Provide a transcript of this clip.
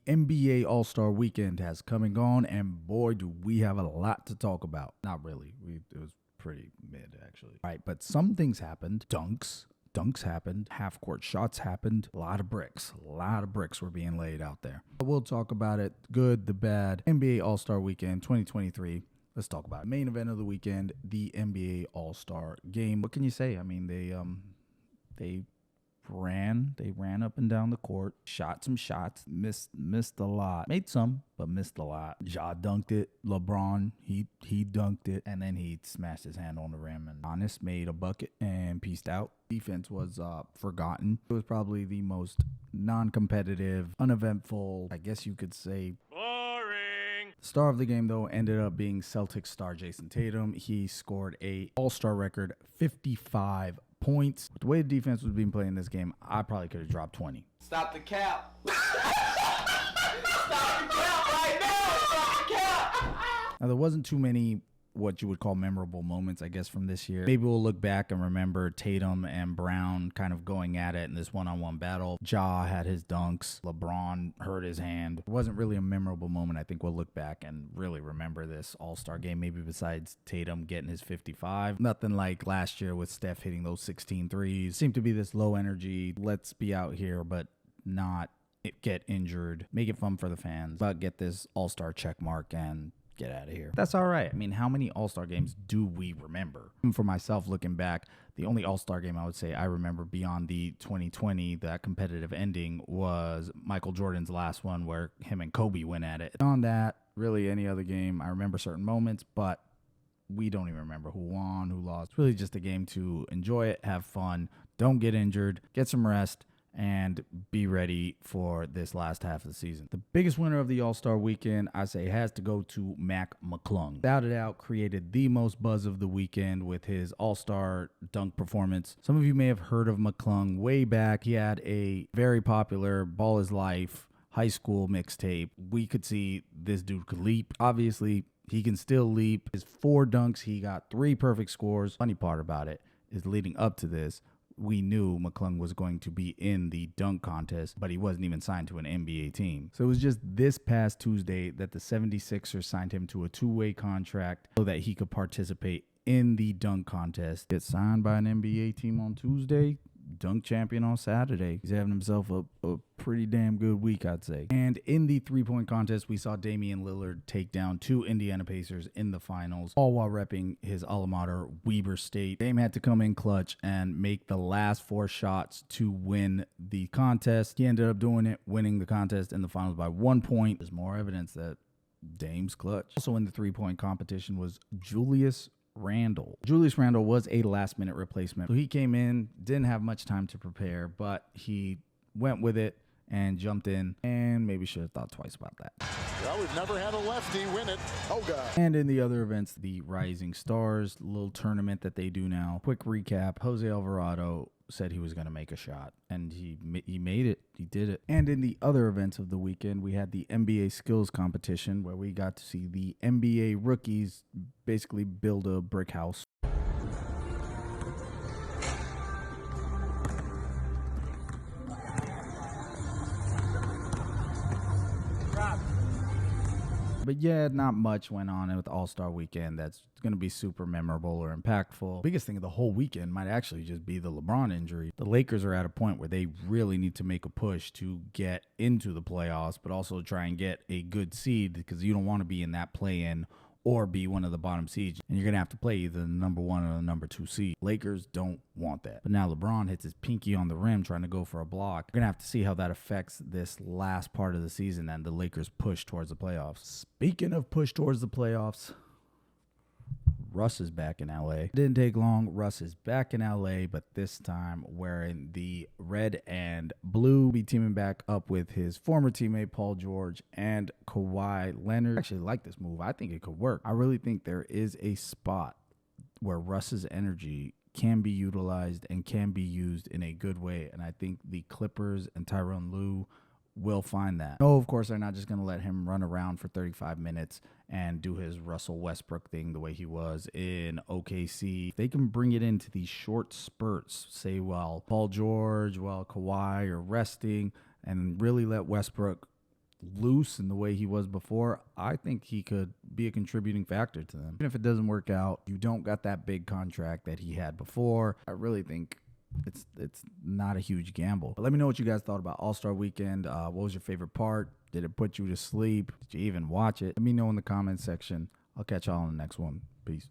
NBA All-Star Weekend has come and gone, and boy, do we have a lot to talk about. Not really. It was pretty mid, actually. All right, but some things happened. Dunks happened. Half-court shots happened. A lot of bricks were being laid out there. But we'll talk about it. Good, the bad. NBA All-Star Weekend 2023. Let's talk about it. Main event of the weekend, the NBA All-Star Game. What can you say? I mean, they ran up and down the court, shot some shots, missed a lot, made some, but missed a lot. Ja dunked it. LeBron, he dunked it, and then he smashed his hand on the rim. And Giannis made a bucket and peaced out. Defense was forgotten. It was probably the most non-competitive, uneventful, I guess you could say, boring. Star of the game, though, ended up being Celtics star Jason Tatum. He scored a All-Star record 55 points. With the way the defense was being played in this game, I probably could have dropped 20. Stop the cap. Stop the cap right now. Stop the cap. Now, there wasn't too many what you would call memorable moments, I guess, from this year. Maybe we'll look back and remember Tatum and Brown kind of going at it in this one-on-one battle. Ja had his dunks. LeBron hurt his hand. It wasn't really a memorable moment. I think we'll look back and really remember this All-Star game, maybe besides Tatum getting his 55. Nothing like last year with Steph hitting those 16 threes. Seemed to be this low energy, let's be out here, but not get injured. Make it fun for the fans, but get this All-Star check mark and get out of here. That's all right. I mean, how many All-Star games do we remember? For myself, looking back, the only All-Star game I would say I remember beyond the 2020, that competitive ending, was Michael Jordan's last one where him and Kobe went at it. Beyond that, really any other game, I remember certain moments, but we don't even remember who won, who lost. It's really just a game to enjoy it, have fun, don't get injured, get some rest, and be ready for this last half of the season. The biggest winner of the All-Star Weekend, I say, has to go to Mac McClung. Without a doubt, created the most buzz of the weekend with his All-Star dunk performance. Some of you may have heard of McClung way back. He had a very popular Ball Is Life high school mixtape. We could see this dude could leap. Obviously, he can still leap. His 4 dunks, he got 3 perfect scores. Funny part about it is leading up to this, we knew McClung was going to be in the dunk contest, but he wasn't even signed to an NBA team. So it was just this past Tuesday that the 76ers signed him to a 2-way contract so that he could participate in the dunk contest. Get signed by an NBA team on Tuesday, dunk champion on Saturday. He's having himself a pretty damn good week, I'd say. And in the 3-point contest, we saw Damian Lillard take down 2 Indiana Pacers in the finals, all while repping his alma mater, Weber State. Dame had to come in clutch and make the last 4 shots to win the contest. He ended up doing it, winning the contest in the finals by 1 point. There's more evidence that Dame's clutch. Also in the 3-point competition was Julius Randle. Julius Randle was a last-minute replacement. So he came in, didn't have much time to prepare, but he went with it and jumped in, and maybe should have thought twice about that. Well, we've never had a lefty win it. Oh, God. And in the other events, the Rising Stars little tournament that they do now. Quick recap, Jose Alvarado said he was going to make a shot, and he made it. He did it. And in the other events of the weekend, we had the NBA skills competition where we got to see the NBA rookies basically build a brick house. But yeah, not much went on with All-Star Weekend that's going to be super memorable or impactful. Biggest thing of the whole weekend might actually just be the LeBron injury. The Lakers are at a point where they really need to make a push to get into the playoffs, but also try and get a good seed, because you don't want to be in that play-in or be one of the bottom seeds, and you're going to have to play either the number 1 or the number 2 seed. Lakers don't want that. But now LeBron hits his pinky on the rim trying to go for a block. We're going to have to see how that affects this last part of the season and the Lakers' push towards the playoffs. Speaking of push towards the playoffs, Russ is back in LA. Didn't take long. Russ is back in LA, but this time wearing the red and blue. Be teaming back up with his former teammate Paul George and Kawhi Leonard. I actually like this move. I think it could work. I really think there is a spot where Russ's energy can be utilized and can be used in a good way, and I think the Clippers and Tyronn Lue will find that. No, of course, they're not just going to let him run around for 35 minutes and do his Russell Westbrook thing the way he was in OKC. They can bring it into these short spurts, say while Paul George, while Kawhi are resting, and really let Westbrook loose in the way he was before, I think he could be a contributing factor to them. Even if it doesn't work out, you don't got that big contract that he had before. I really think it's not a huge gamble. But let me know what you guys thought about All-Star Weekend. What was your favorite part? Did it put you to sleep? Did you even watch it? Let me know in the comments section. I'll catch y'all on the next one. Peace.